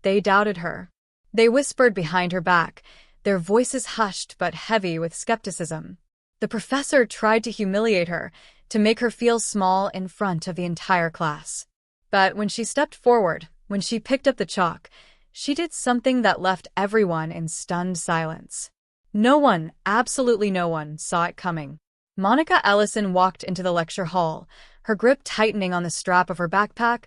They doubted her. They whispered behind her back, their voices hushed but heavy with skepticism. The professor tried to humiliate her, to make her feel small in front of the entire class. But when she stepped forward, when she picked up the chalk, she did something that left everyone in stunned silence. No one, absolutely no one, saw it coming. Monica Ellison walked into the lecture hall, her grip tightening on the strap of her backpack,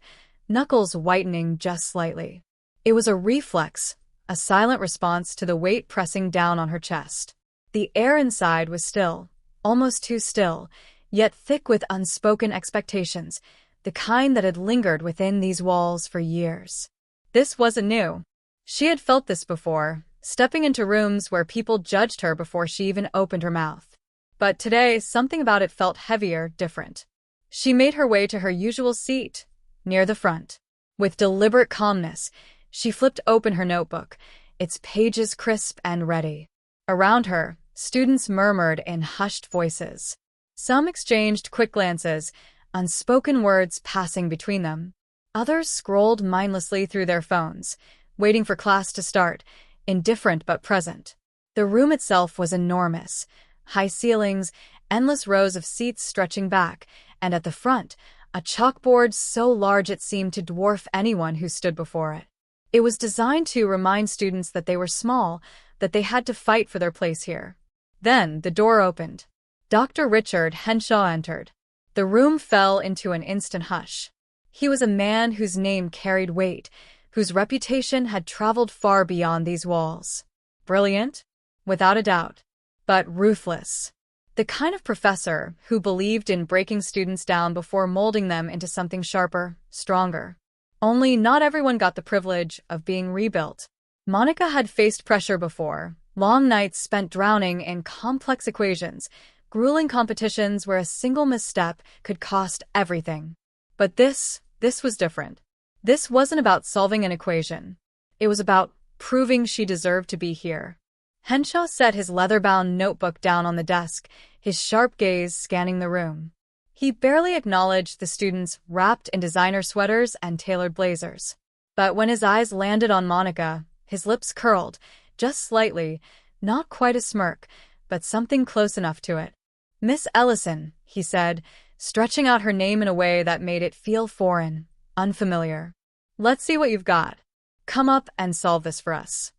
knuckles whitening just slightly. It was a reflex, a silent response to the weight pressing down on her chest. The air inside was still, almost too still, yet thick with unspoken expectations, the kind that had lingered within these walls for years. This wasn't new. She had felt this before, stepping into rooms where people judged her before she even opened her mouth. But today, something about it felt heavier, different. She made her way to her usual seat, near the front. With deliberate calmness, she flipped open her notebook, its pages crisp and ready. Around her, students murmured in hushed voices. Some exchanged quick glances, unspoken words passing between them. Others scrolled mindlessly through their phones, waiting for class to start, indifferent but present. The room itself was enormous. High ceilings, endless rows of seats stretching back, and at the front, a chalkboard so large it seemed to dwarf anyone who stood before it. It was designed to remind students that they were small, that they had to fight for their place here. Then the door opened. Dr. Richard Henshaw entered. The room fell into an instant hush. He was a man whose name carried weight, whose reputation had traveled far beyond these walls. Brilliant? Without a doubt. But ruthless. The kind of professor who believed in breaking students down before molding them into something sharper, stronger. Only not everyone got the privilege of being rebuilt. Monica had faced pressure before, long nights spent drowning in complex equations, grueling competitions where a single misstep could cost everything. But this was different. This wasn't about solving an equation. It was about proving she deserved to be here. Henshaw set his leather-bound notebook down on the desk, his sharp gaze scanning the room. He barely acknowledged the students wrapped in designer sweaters and tailored blazers. But when his eyes landed on Monica, his lips curled, just slightly, not quite a smirk, but something close enough to it. "Miss Ellison," he said, stretching out her name in a way that made it feel foreign, unfamiliar. "Let's see what you've got. Come up and solve this for us."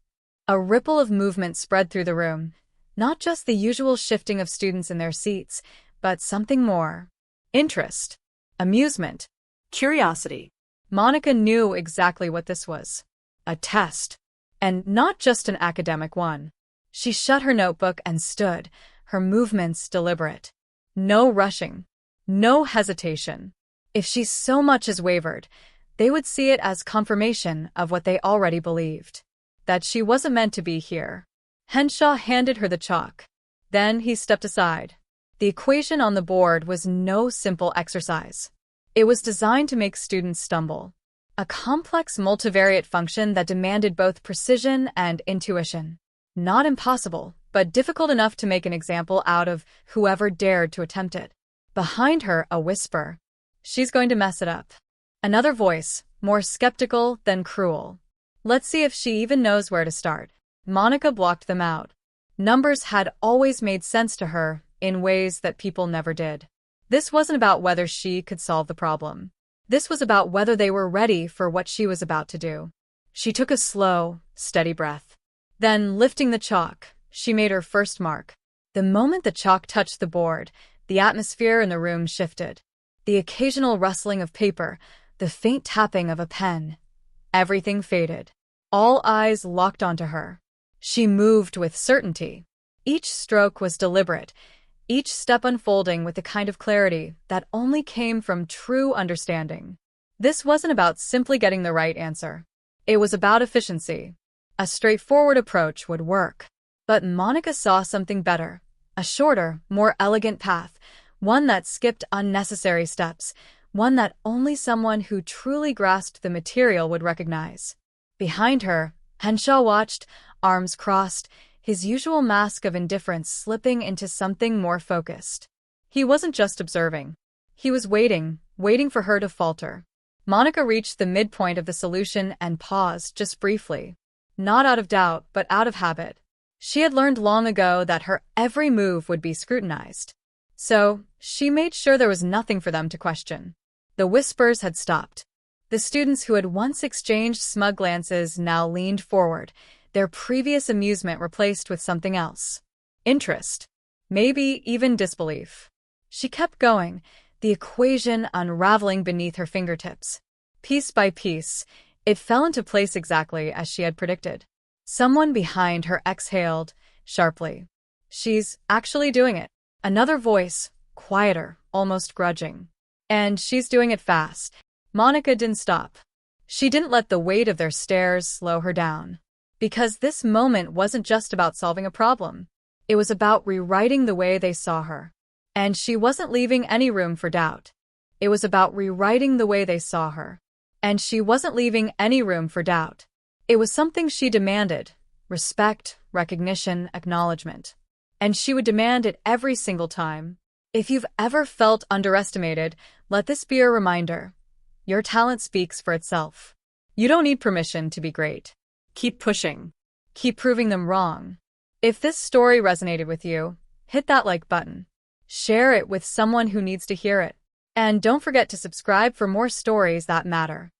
A ripple of movement spread through the room, not just the usual shifting of students in their seats, but something more. Interest, amusement, curiosity. Monica knew exactly what this was. A test. And not just an academic one. She shut her notebook and stood, her movements deliberate. No rushing. No hesitation. If she so much as wavered, they would see it as confirmation of what they already believed. That she wasn't meant to be here. Henshaw handed her the chalk. Then he stepped aside. The equation on the board was no simple exercise. It was designed to make students stumble. A complex multivariate function that demanded both precision and intuition. Not impossible, but difficult enough to make an example out of whoever dared to attempt it. Behind her, a whisper. "She's going to mess it up." Another voice, more skeptical than cruel. "Let's see if she even knows where to start." Monica blocked them out. Numbers had always made sense to her in ways that people never did. This wasn't about whether she could solve the problem. This was about whether they were ready for what she was about to do. She took a slow, steady breath. Then, lifting the chalk, she made her first mark. The moment the chalk touched the board, the atmosphere in the room shifted. The occasional rustling of paper, the faint tapping of a pen. Everything faded. All eyes locked onto her. She moved with certainty. Each stroke was deliberate, each step unfolding with the kind of clarity that only came from true understanding. This wasn't about simply getting the right answer. It was about efficiency. A straightforward approach would work. But Monica saw something better. A shorter, more elegant path, one that skipped unnecessary steps, one that only someone who truly grasped the material would recognize. Behind her, Henshaw watched, arms crossed, his usual mask of indifference slipping into something more focused. He wasn't just observing. He was waiting for her to falter. Monica reached the midpoint of the solution and paused just briefly. Not out of doubt, but out of habit. She had learned long ago that her every move would be scrutinized. So, she made sure there was nothing for them to question. The whispers had stopped. The students who had once exchanged smug glances now leaned forward, their previous amusement replaced with something else. Interest. Maybe even disbelief. She kept going, the equation unraveling beneath her fingertips. Piece by piece, it fell into place exactly as she had predicted. Someone behind her exhaled sharply. She's actually doing it. Another voice, quieter, almost grudging. And she's doing it fast. Monica didn't stop. She didn't let the weight of their stares slow her down. Because this moment wasn't just about solving a problem. It was about rewriting the way they saw her. And she wasn't leaving any room for doubt. It was about rewriting the way they saw her. And she wasn't leaving any room for doubt. It was something she demanded. Respect, recognition, acknowledgement. And she would demand it every single time. If you've ever felt underestimated, let this be a reminder. Your talent speaks for itself. You don't need permission to be great. Keep pushing. Keep proving them wrong. If this story resonated with you, hit that like button. Share it with someone who needs to hear it. And don't forget to subscribe for more stories that matter.